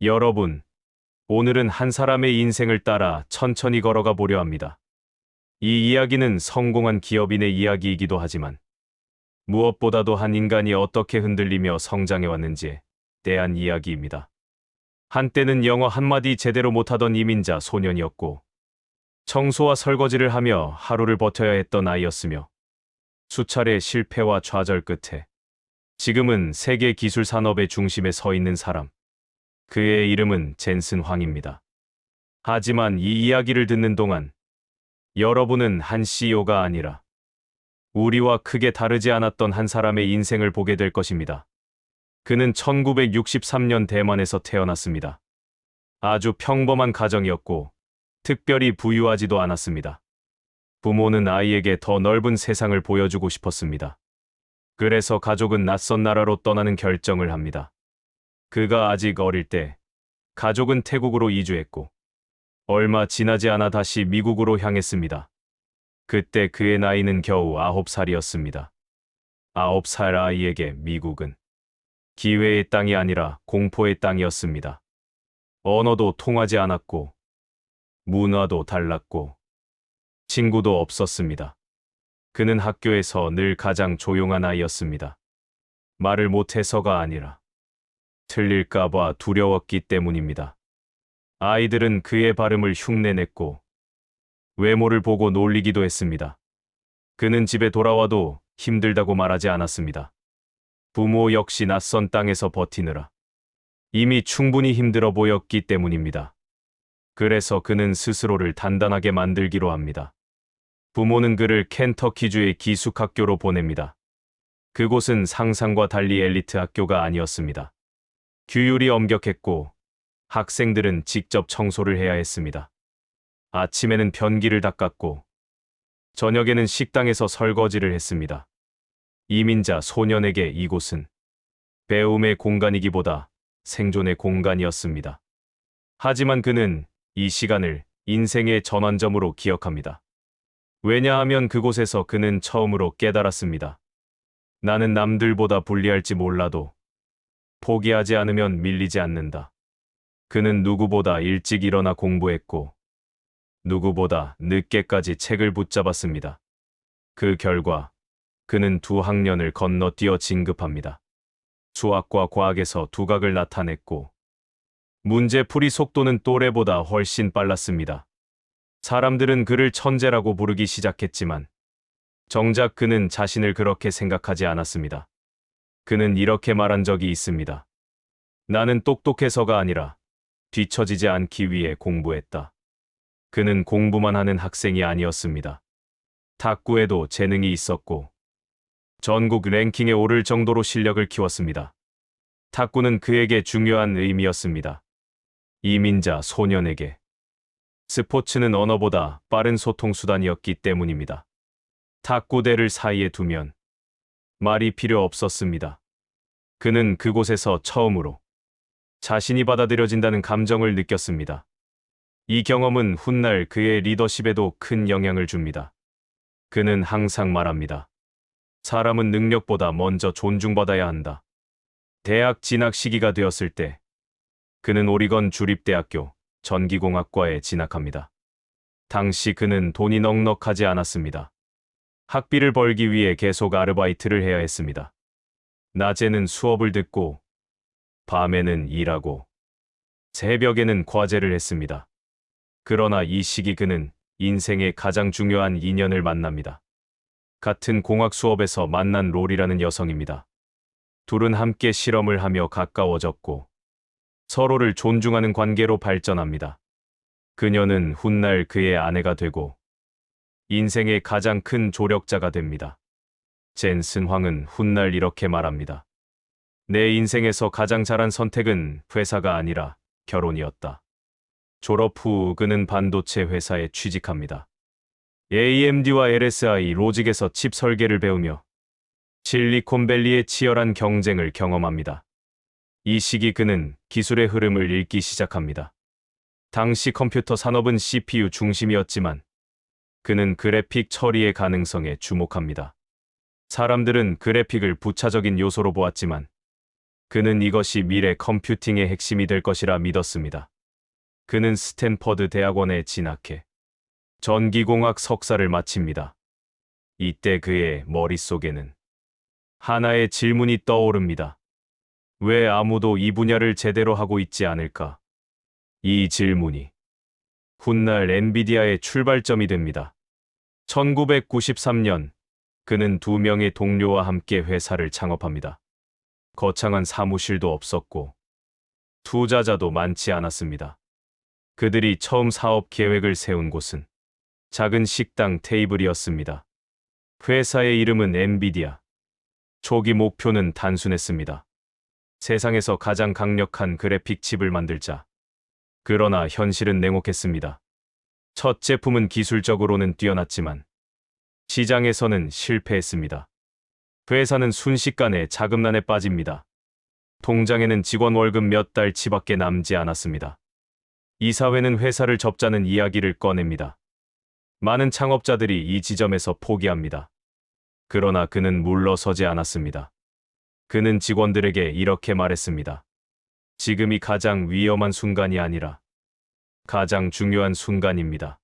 여러분, 오늘은 한 사람의 인생을 따라 천천히 걸어가 보려 합니다. 이 이야기는 성공한 기업인의 이야기이기도 하지만 무엇보다도 한 인간이 어떻게 흔들리며 성장해 왔는지에 대한 이야기입니다. 한때는 영어 한마디 제대로 못하던 이민자 소년이었고 청소와 설거지를 하며 하루를 버텨야 했던 아이였으며 수차례 실패와 좌절 끝에 지금은 세계 기술 산업의 중심에 서 있는 사람. 그의 이름은 젠슨 황입니다. 하지만 이 이야기를 듣는 동안 여러분은 한 CEO가 아니라 우리와 크게 다르지 않았던 한 사람의 인생을 보게 될 것입니다. 그는 1963년 대만에서 태어났습니다. 아주 평범한 가정이었고 특별히 부유하지도 않았습니다. 부모는 아이에게 더 넓은 세상을 보여주고 싶었습니다. 그래서 가족은 낯선 나라로 떠나는 결정을 합니다. 그가 아직 어릴 때 가족은 태국으로 이주했고 얼마 지나지 않아 다시 미국으로 향했습니다. 그때 그의 나이는 겨우 9살이었습니다. 9살 아이에게 미국은 기회의 땅이 아니라 공포의 땅이었습니다. 언어도 통하지 않았고 문화도 달랐고 친구도 없었습니다. 그는 학교에서 늘 가장 조용한 아이였습니다. 말을 못해서가 아니라 틀릴까봐 두려웠기 때문입니다. 아이들은 그의 발음을 흉내냈고 외모를 보고 놀리기도 했습니다. 그는 집에 돌아와도 힘들다고 말하지 않았습니다. 부모 역시 낯선 땅에서 버티느라 이미 충분히 힘들어 보였기 때문입니다. 그래서 그는 스스로를 단단하게 만들기로 합니다. 부모는 그를 켄터키주의 기숙학교로 보냅니다. 그곳은 상상과 달리 엘리트 학교가 아니었습니다. 규율이 엄격했고 학생들은 직접 청소를 해야 했습니다. 아침에는 변기를 닦았고 저녁에는 식당에서 설거지를 했습니다. 이민자 소년에게 이곳은 배움의 공간이기보다 생존의 공간이었습니다. 하지만 그는 이 시간을 인생의 전환점으로 기억합니다. 왜냐하면 그곳에서 그는 처음으로 깨달았습니다. 나는 남들보다 불리할지 몰라도 포기하지 않으면 밀리지 않는다. 그는 누구보다 일찍 일어나 공부했고 누구보다 늦게까지 책을 붙잡았습니다. 그 결과 그는 2학년을 건너뛰어 진급합니다. 수학과 과학에서 두각을 나타냈고 문제풀이 속도는 또래보다 훨씬 빨랐습니다. 사람들은 그를 천재라고 부르기 시작했지만 정작 그는 자신을 그렇게 생각하지 않았습니다. 그는 이렇게 말한 적이 있습니다. 나는 똑똑해서가 아니라 뒤처지지 않기 위해 공부했다. 그는 공부만 하는 학생이 아니었습니다. 탁구에도 재능이 있었고 전국 랭킹에 오를 정도로 실력을 키웠습니다. 탁구는 그에게 중요한 의미였습니다. 이민자 소년에게 스포츠는 언어보다 빠른 소통 수단이었기 때문입니다. 탁구대를 사이에 두면 말이 필요 없었습니다. 그는 그곳에서 처음으로 자신이 받아들여진다는 감정을 느꼈습니다. 이 경험은 훗날 그의 리더십에도 큰 영향을 줍니다. 그는 항상 말합니다. 사람은 능력보다 먼저 존중받아야 한다. 대학 진학 시기가 되었을 때 그는 오리건 주립대학교 전기공학과에 진학합니다. 당시 그는 돈이 넉넉하지 않았습니다. 학비를 벌기 위해 계속 아르바이트를 해야 했습니다. 낮에는 수업을 듣고 밤에는 일하고 새벽에는 과제를 했습니다. 그러나 이 시기 그는 인생의 가장 중요한 인연을 만납니다. 같은 공학 수업에서 만난 롤이라는 여성입니다. 둘은 함께 실험을 하며 가까워졌고 서로를 존중하는 관계로 발전합니다. 그녀는 훗날 그의 아내가 되고 인생의 가장 큰 조력자가 됩니다. 젠슨 황은 훗날 이렇게 말합니다. 내 인생에서 가장 잘한 선택은 회사가 아니라 결혼이었다. 졸업 후 그는 반도체 회사에 취직합니다. AMD와 LSI 로직에서 칩 설계를 배우며 실리콘밸리의 치열한 경쟁을 경험합니다. 이 시기 그는 기술의 흐름을 읽기 시작합니다. 당시 컴퓨터 산업은 CPU 중심이었지만 그는 그래픽 처리의 가능성에 주목합니다. 사람들은 그래픽을 부차적인 요소로 보았지만 그는 이것이 미래 컴퓨팅의 핵심이 될 것이라 믿었습니다. 그는 스탠퍼드 대학원에 진학해 전기공학 석사를 마칩니다. 이때 그의 머릿속에는 하나의 질문이 떠오릅니다. 왜 아무도 이 분야를 제대로 하고 있지 않을까? 이 질문이 훗날 엔비디아의 출발점이 됩니다. 1993년 그는 두 명의 동료와 함께 회사를 창업합니다. 거창한 사무실도 없었고 투자자도 많지 않았습니다. 그들이 처음 사업 계획을 세운 곳은 작은 식당 테이블이었습니다. 회사의 이름은 엔비디아. 초기 목표는 단순했습니다. 세상에서 가장 강력한 그래픽 칩을 만들자. 그러나 현실은 냉혹했습니다. 첫 제품은 기술적으로는 뛰어났지만 시장에서는 실패했습니다. 회사는 순식간에 자금난에 빠집니다. 통장에는 직원 월급 몇 달치밖에 남지 않았습니다. 이사회는 회사를 접자는 이야기를 꺼냅니다. 많은 창업자들이 이 지점에서 포기합니다. 그러나 그는 물러서지 않았습니다. 그는 직원들에게 이렇게 말했습니다. 지금이 가장 위험한 순간이 아니라 가장 중요한 순간입니다.